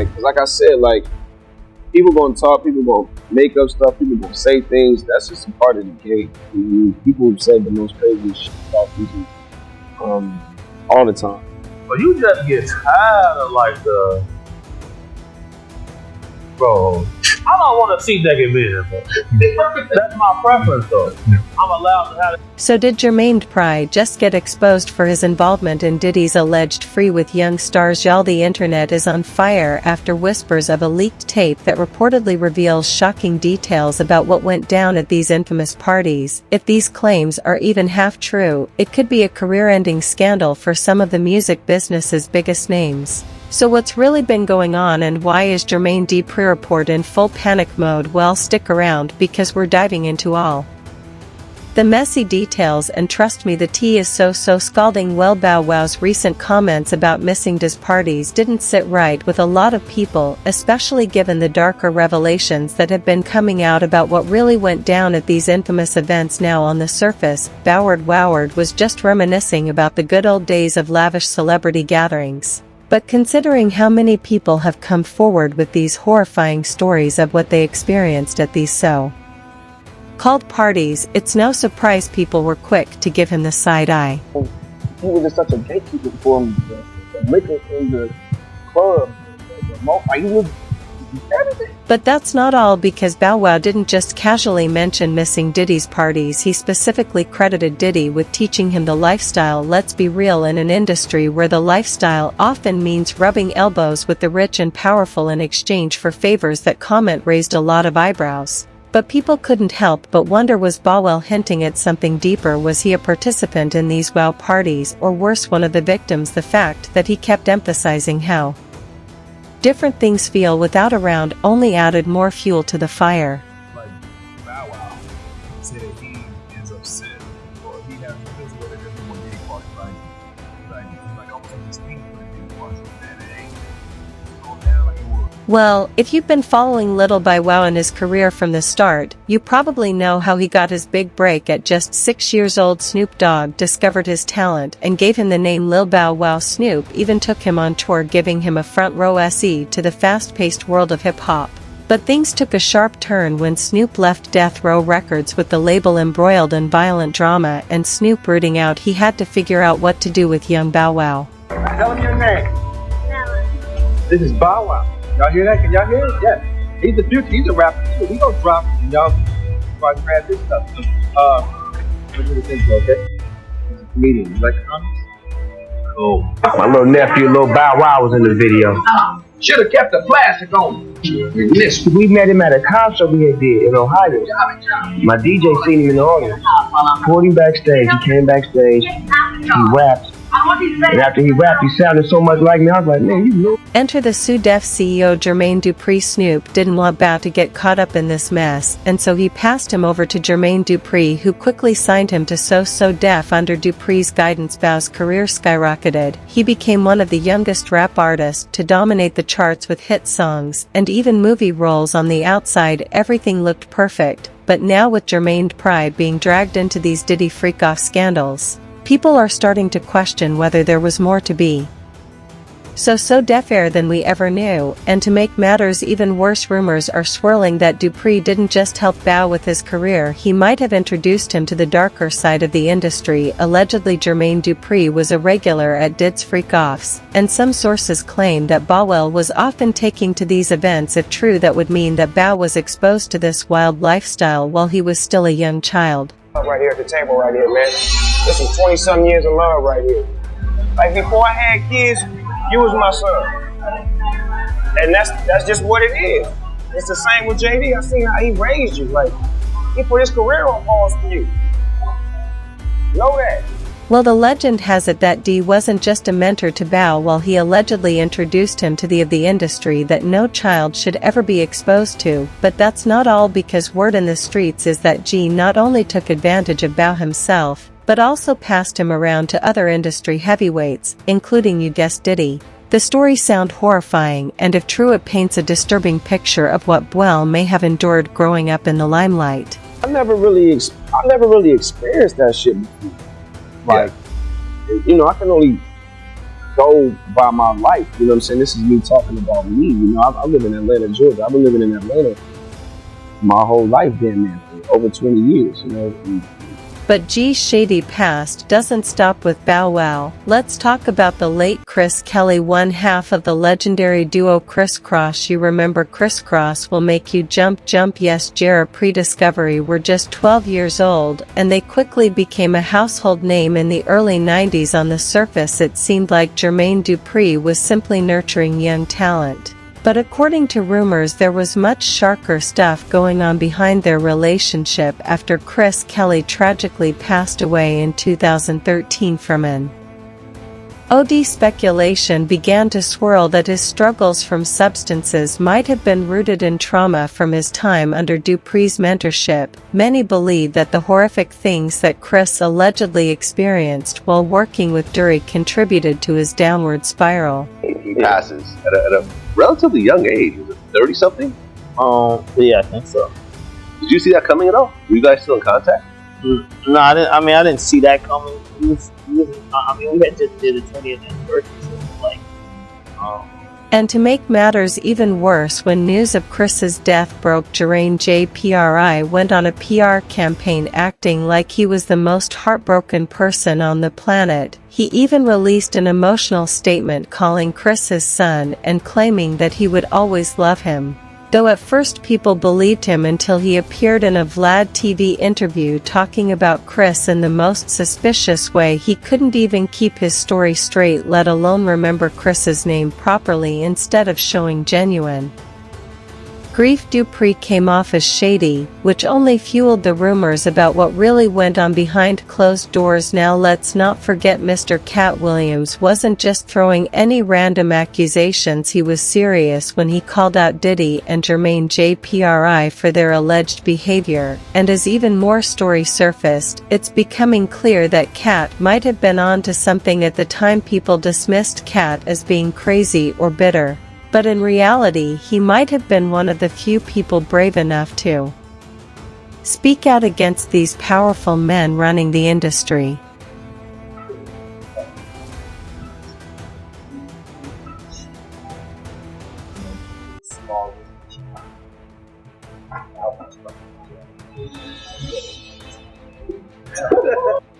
cause like I said, like, people gonna talk, people gonna make up stuff, people gonna say things. That's just a part of the game. I mean, people have said the most crazy shit about people all the time. But you just get tired of like the bro. I don't want to see naked men. That's my preference, though. I'm allowed to have it. So did Jermaine Dupri just get exposed for his involvement in Diddy's alleged free with young stars? Y'all, the internet is on fire after whispers of a leaked tape that reportedly reveals shocking details about what went down at these infamous parties. If these claims are even half true, it could be a career-ending scandal for some of the music business's biggest names. So what's really been going on, and why is Jermaine Dupri report in full panic mode? Well, stick around because we're diving into all the messy details, and trust me, the tea is so scalding. Well, Bow Wow's recent comments about missing D's parties didn't sit right with a lot of people, especially given the darker revelations that have been coming out about what really went down at these infamous events. Now, on the surface, Woward was just reminiscing about the good old days of lavish celebrity gatherings. But considering how many people have come forward with these horrifying stories of what they experienced at these so-called parties, it's no surprise people were quick to give him the side eye. He was just such a gatekeeper for him, the liquor in the club, he was everything. But that's not all, because Bow Wow didn't just casually mention missing Diddy's parties. He specifically credited Diddy with teaching him the lifestyle. Let's be real, in an industry where the lifestyle often means rubbing elbows with the rich and powerful in exchange for favors, that comment raised a lot of eyebrows. But people couldn't help but wonder, was Bow Wow hinting at something deeper? Was he a participant in these Wow parties, or worse, one of the victims? The fact that he kept emphasizing how different things feel without around only added more fuel to the fire. Like, Bow Wow said that he is upset, or he has feels what it is for one day party, like I'm from this thing for the day party, and it ain't going down like it would. Well, if you've been following Little Bow Wow and his career from the start, you probably know how he got his big break. At just 6 years old, Snoop Dogg discovered his talent and gave him the name Lil Bow Wow. Snoop even took him on tour, giving him a front row seat to the fast-paced world of hip-hop. But things took a sharp turn when Snoop left Death Row Records, with the label embroiled in violent drama and Snoop rooting out. He had to figure out what to do with young Bow Wow. Tell him your name. This is Bow Wow. Y'all hear that? Can y'all hear it? Yeah. He's the future. He's a rapper too. We gonna drop and y'all probably grab this stuff. What do you think, okay? He's a comedian. You like the comics? Cool. My little nephew, Lil Bow Wow, was in the video. Should have kept the plastic on. We met him at a concert we had did in Ohio. My DJ seen him in the audience. Pulled him backstage. He came backstage. He rapped. And after he rapped, he sounded so much like me. I was like, man, you know. Enter the SUDEF CEO Jermaine Dupri. Snoop didn't want Bow to get caught up in this mess, and so he passed him over to Jermaine Dupri, who quickly signed him to SUDEF. Under Dupri's guidance, Bow's career skyrocketed. He became one of the youngest rap artists to dominate the charts with hit songs, and even movie roles. On the outside, everything looked perfect, but now with Jermaine Dupri being dragged into these Diddy freak-off scandals, people are starting to question whether there was more to be so deaf-air than we ever knew. And to make matters even worse, rumors are swirling that Dupri didn't just help Bow with his career, he might have introduced him to the darker side of the industry. Allegedly, Jermaine Dupri was a regular at Did's freak-offs, and some sources claim that Bow Wow was often taking to these events. If true, that would mean that Bow was exposed to this wild lifestyle while he was still a young child. Right here at the table right here, man. This is 20-something years of love right here. Like, before I had kids, you was my son. And that's just what it is. It's the same with JD. I seen how he raised you. Like, he put his career on pause for you. Know that. Well, the legend has it that D wasn't just a mentor to Bow while he allegedly introduced him to the industry that no child should ever be exposed to. But that's not all, because word in the streets is that G not only took advantage of Bow himself, but also passed him around to other industry heavyweights, including, you guessed, Diddy. The stories sound horrifying, and if true, it paints a disturbing picture of what Bow may have endured growing up in the limelight. I never really experienced that shit before. Like, you know, I can only go by my life. You know what I'm saying? This is me talking about me. You know, I live in Atlanta, Georgia. I've been living in Atlanta my whole life, damn near, for over 20 years. You know. But G's shady past doesn't stop with Bow Wow. Let's talk about the late Chris Kelly, one half of the legendary duo Criss Cross. You remember Criss Cross Will Make You Jump Jump? Yes, Jera pre-discovery were just 12 years old, and they quickly became a household name in the early 90s. On the surface it seemed like Jermaine Dupri was simply nurturing young talent. But according to rumors, there was much sharker stuff going on behind their relationship after Chris Kelly tragically passed away in 2013 from an OD. Speculation began to swirl that his struggles from substances might have been rooted in trauma from his time under Dupri's mentorship. Many believe that the horrific things that Chris allegedly experienced while working with Dupri contributed to his downward spiral. He passes at a relatively young age. Was it 30-something? Yeah, I think so. Did you see that coming at all? Were you guys still in contact? No, I didn't. I mean, I didn't see that coming. We had just did a 20th anniversary, so like, And to make matters even worse, when news of Chris's death broke, Jermaine Dupri went on a PR campaign acting like he was the most heartbroken person on the planet. He even released an emotional statement calling Chris his son and claiming that he would always love him. Though at first people believed him until he appeared in a Vlad TV interview talking about Chris in the most suspicious way. He couldn't even keep his story straight, let alone remember Chris's name properly instead of showing genuine grief. Dupri came off as shady, which only fueled the rumors about what really went on behind closed doors. Now let's not forget Mr. Cat Williams wasn't just throwing any random accusations. He was serious when he called out Diddy and Jermaine Dupri for their alleged behavior, and as even more story surfaced, it's becoming clear that Cat might have been on to something. At the time, people dismissed Cat as being crazy or bitter. But in reality, he might have been one of the few people brave enough to speak out against these powerful men running the industry.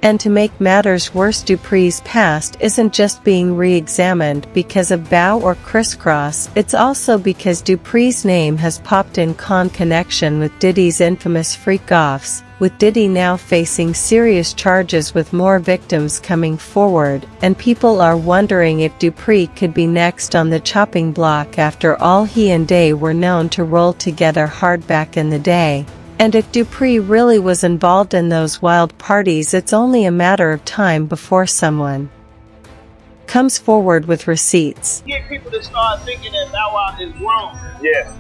And to make matters worse, Dupri's past isn't just being re-examined because of Bow or Criss Cross, it's also because Dupri's name has popped in connection with Diddy's infamous freak-offs, with Diddy now facing serious charges with more victims coming forward, and people are wondering if Dupri could be next on the chopping block. After all, he and Day were known to roll together hard back in the day. And if Dupri really was involved in those wild parties, it's only a matter of time before someone comes forward with receipts. Get people to start thinking that Bow Wow is grown. Yes.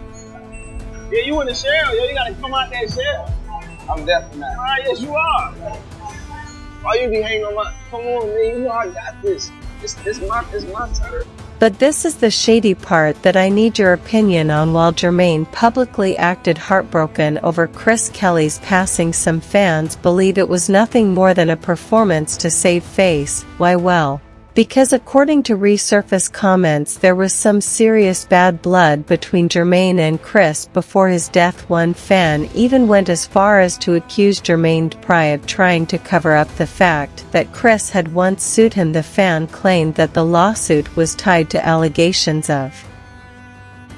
Yeah, you in the shell. Yeah, you gotta come out that shell. I'm definitely not. Alright, yes, you are. Why you be hanging on my? Come on, man. You know I got this. It's my turn. But this is the shady part that I need your opinion on. While Jermaine publicly acted heartbroken over Chris Kelly's passing, some fans believe it was nothing more than a performance to save face. Why? Well, because according to resurfaced comments, there was some serious bad blood between Jermaine and Chris before his death. One fan even went as far as to accuse Jermaine Dupri of trying to cover up the fact that Chris had once sued him. The fan claimed that the lawsuit was tied to allegations of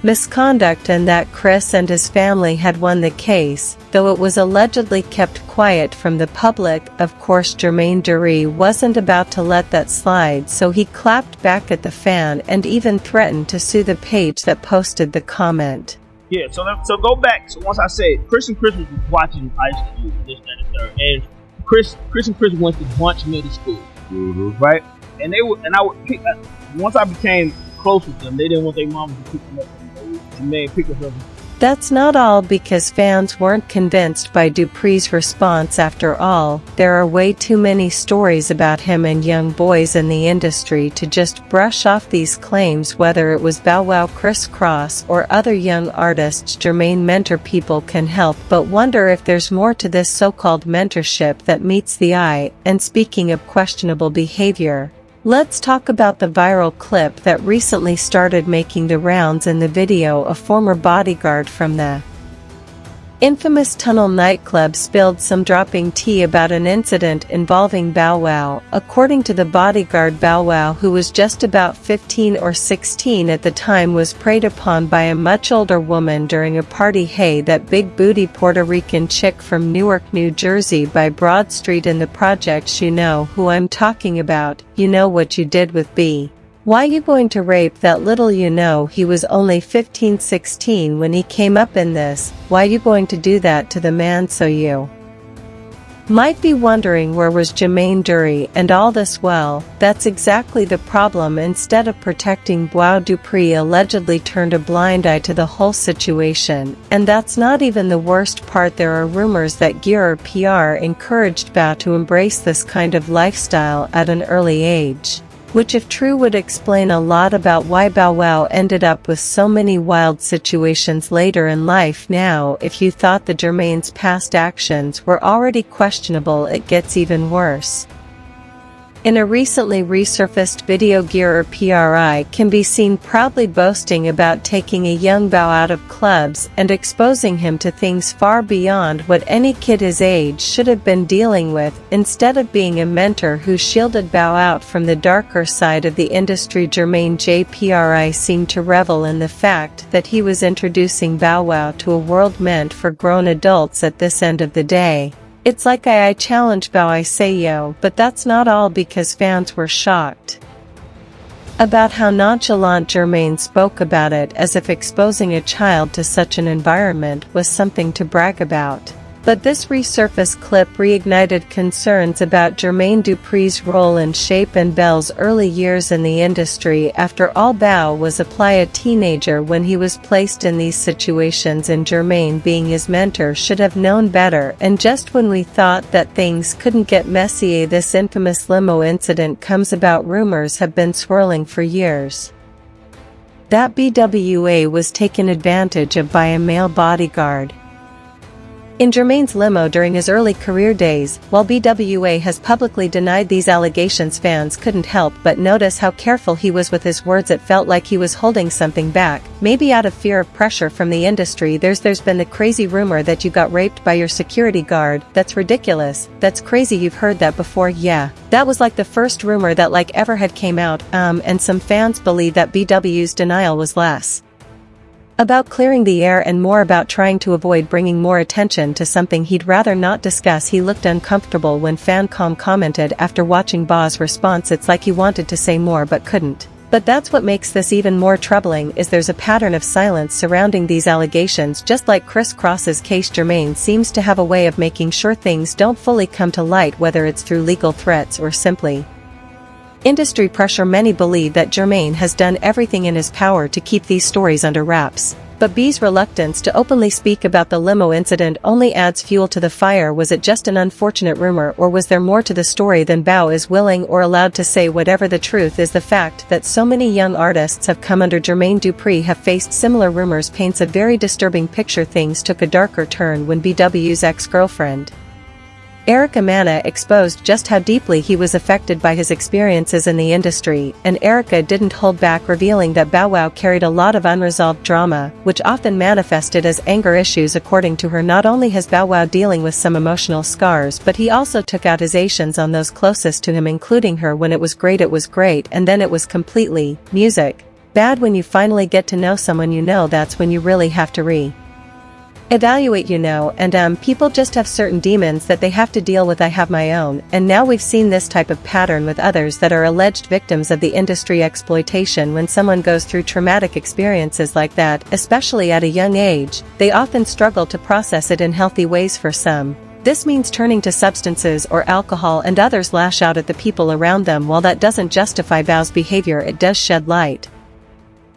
misconduct and that Chris and his family had won the case, though it was allegedly kept quiet from the public. Of course, Jermaine Dupri wasn't about to let that slide, so he clapped back at the fan and even threatened to sue the page that posted the comment. Yeah, so go back. So once I said Chris and Chris was watching Ice Cube, this, that, and the third, and Chris and Chris went to Bunch Middle School, right? And they would, and I would pick. Once I became close with them, they didn't want their mom to pick them up. Jermaine picked us up. That's not all, because fans weren't convinced by Dupri's response. After all, there are way too many stories about him and young boys in the industry to just brush off these claims. Whether it was Bow Wow, Criss Cross, or other young artists Jermaine mentored, people can help but wonder if there's more to this so-called mentorship that meets the eye. And speaking of questionable behavior, Let's talk about the viral clip that recently started making the rounds. In the video, a former bodyguard from the infamous Tunnel nightclub spilled some dropping tea about an incident involving Bow Wow. According to the bodyguard, Bow Wow, who was just about 15 or 16 at the time, was preyed upon by a much older woman during a party. Hey, that big booty Puerto Rican chick from Newark, New Jersey by Broad Street in the projects. You know who I'm talking about. You know what you did with B. Why you going to rape that little? You know he was only 15-16 when he came up in this. Why you going to do that to the man? So you might be wondering, where was Jermaine Dupri and all this? Well, that's exactly the problem. Instead of protecting Bow, Dupri allegedly turned a blind eye to the whole situation. And that's not even the worst part. There are rumors that Gear or PR encouraged Bow to embrace this kind of lifestyle at an early age, which if true would explain a lot about why Bow Wow ended up with so many wild situations later in life. Now, if you thought the Jermaine's past actions were already questionable, it gets even worse. In a recently resurfaced video, Gear or PRI can be seen proudly boasting about taking a young Bow out of clubs and exposing him to things far beyond what any kid his age should have been dealing with. Instead of being a mentor who shielded Bow out from the darker side of the industry, Jermaine JPRI seemed to revel in the fact that he was introducing Bow Wow to a world meant for grown adults. At this end of the day, it's like I challenge Bow, I say yo, but that's not all, because fans were shocked about how nonchalant Jermaine spoke about it, as if exposing a child to such an environment was something to brag about. But this resurfaced clip reignited concerns about Jermaine Dupri's role in shape and Bell's early years in the industry. After all, Bow was a teenager when he was placed in these situations, and Jermaine, being his mentor, should have known better. And just when we thought that things couldn't get messy, this infamous limo incident comes about. Rumors have been swirling for years that BWA was taken advantage of by a male bodyguard in Jermaine's limo during his early career days. While BWA has publicly denied these allegations, fans couldn't help but notice how careful he was with his words. It felt like he was holding something back, maybe out of fear of pressure from the industry. There's been the crazy rumor that you got raped by your security guard. That's ridiculous. That's crazy. You've heard that before? Yeah. That was like the first rumor that ever had came out, and some fans believe that BW's denial was less about clearing the air and more about trying to avoid bringing more attention to something he'd rather not discuss. He looked uncomfortable when Fancom commented after watching Baw's response, it's like he wanted to say more but couldn't. But that's what makes this even more troubling, is there's a pattern of silence surrounding these allegations. Just like Chris Cross's case, Jermaine seems to have a way of making sure things don't fully come to light, whether it's through legal threats or simply industry pressure. Many believe that Jermaine has done everything in his power to keep these stories under wraps. But B's reluctance to openly speak about the limo incident only adds fuel to the fire. Was it just an unfortunate rumor, or was there more to the story than Bow is willing or allowed to say? Whatever the truth is, the fact that so many young artists have come under Jermaine Dupri have faced similar rumors paints a very disturbing picture. Things took a darker turn when BW's ex-girlfriend Erica Mana exposed just how deeply he was affected by his experiences in the industry, and Erica didn't hold back, revealing that Bow Wow carried a lot of unresolved drama, which often manifested as anger issues. According to her, not only has Bow Wow dealing with some emotional scars, but he also took accusations on those closest to him, including her. When it was great, and then it was completely music bad. When you finally get to know someone, that's when you really have to evaluate, and people just have certain demons that they have to deal with. I have my own, and now we've seen this type of pattern with others that are alleged victims of the industry exploitation. When someone goes through traumatic experiences like that, especially at a young age, they often struggle to process it in healthy ways. For some, this means turning to substances or alcohol, and others lash out at the people around them. While that doesn't justify Bow's behavior, it does shed light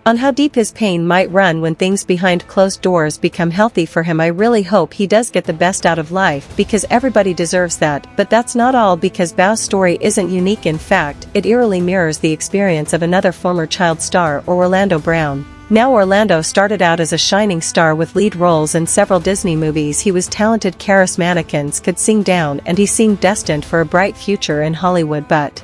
on how deep his pain might run when things behind closed doors become healthy for him. I really hope he does get the best out of life, because everybody deserves that. But that's not all, because Bow's story isn't unique. In fact, it eerily mirrors the experience of another former child star, Orlando Brown. Now, Orlando started out as a shining star with lead roles in several Disney movies. He was talented, charismatic, could sing down, and he seemed destined for a bright future in Hollywood. But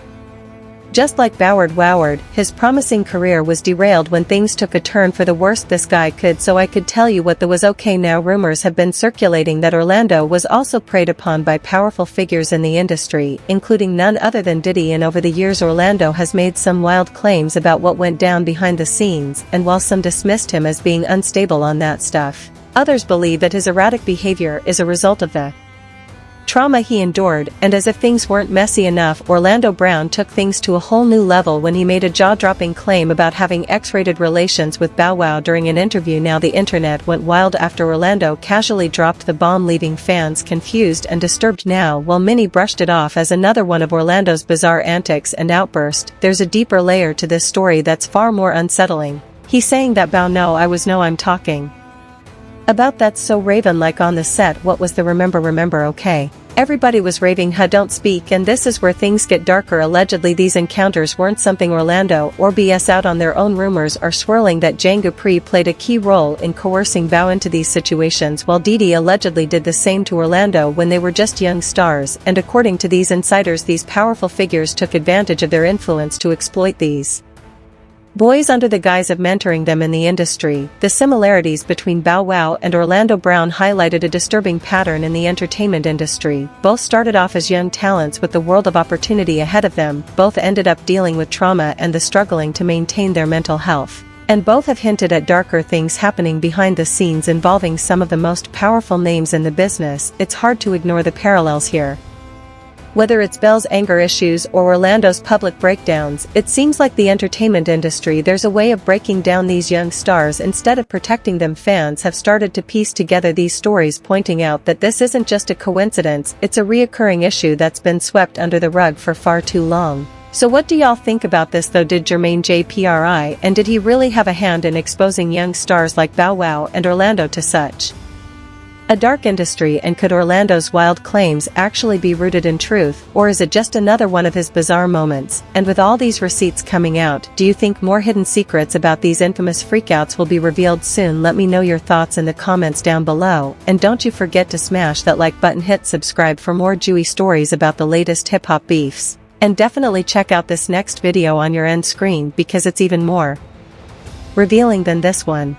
Just like Boward, his promising career was derailed when things took a turn for the worse. This guy could, so I could tell you what was okay now. Rumors have been circulating that Orlando was also preyed upon by powerful figures in the industry, including none other than Diddy, and over the years Orlando has made some wild claims about what went down behind the scenes, and while some dismissed him as being unstable on that stuff, others believe that his erratic behavior is a result of the trauma he endured, and as if things weren't messy enough, Orlando Brown took things to a whole new level when he made a jaw-dropping claim about having X-rated relations with Bow Wow during an interview. Now the internet went wild after Orlando casually dropped the bomb, leaving fans confused and disturbed. Now, while many brushed it off as another one of Orlando's bizarre antics and outburst, there's a deeper layer to this story that's far more unsettling. He's saying that Bow no I'm talking about that's so Raven-like on the set. What was the remember okay? Everybody was raving don't speak, and this is where things get darker. Allegedly these encounters weren't something Orlando or BS out on their own. Rumors are swirling that Jermaine Dupri played a key role in coercing Bow into these situations, while Diddy allegedly did the same to Orlando when they were just young stars, and according to these insiders these powerful figures took advantage of their influence to exploit these boys under the guise of mentoring them in the industry. The similarities between Bow Wow and Orlando Brown highlighted a disturbing pattern in the entertainment industry. Both started off as young talents with the world of opportunity ahead of them, both ended up dealing with trauma and the struggling to maintain their mental health, and both have hinted at darker things happening behind the scenes involving some of the most powerful names in the business. It's hard to ignore the parallels here. Whether it's Bell's anger issues or Orlando's public breakdowns, it seems like the entertainment industry there's a way of breaking down these young stars instead of protecting them. Fans have started to piece together these stories, pointing out that this isn't just a coincidence, it's a reoccurring issue that's been swept under the rug for far too long. So what do y'all think about this though? Did Jermaine Dupri, and did he really have a hand in exposing young stars like Bow Wow and Orlando to such a dark industry, and could Orlando's wild claims actually be rooted in truth, or is it just another one of his bizarre moments? And with all these receipts coming out, do you think more hidden secrets about these infamous freakouts will be revealed soon? Let me know your thoughts in the comments down below, and don't you forget to smash that like button, hit subscribe for more Jewy stories about the latest hip-hop beefs, and definitely check out this next video on your end screen because it's even more revealing than this one.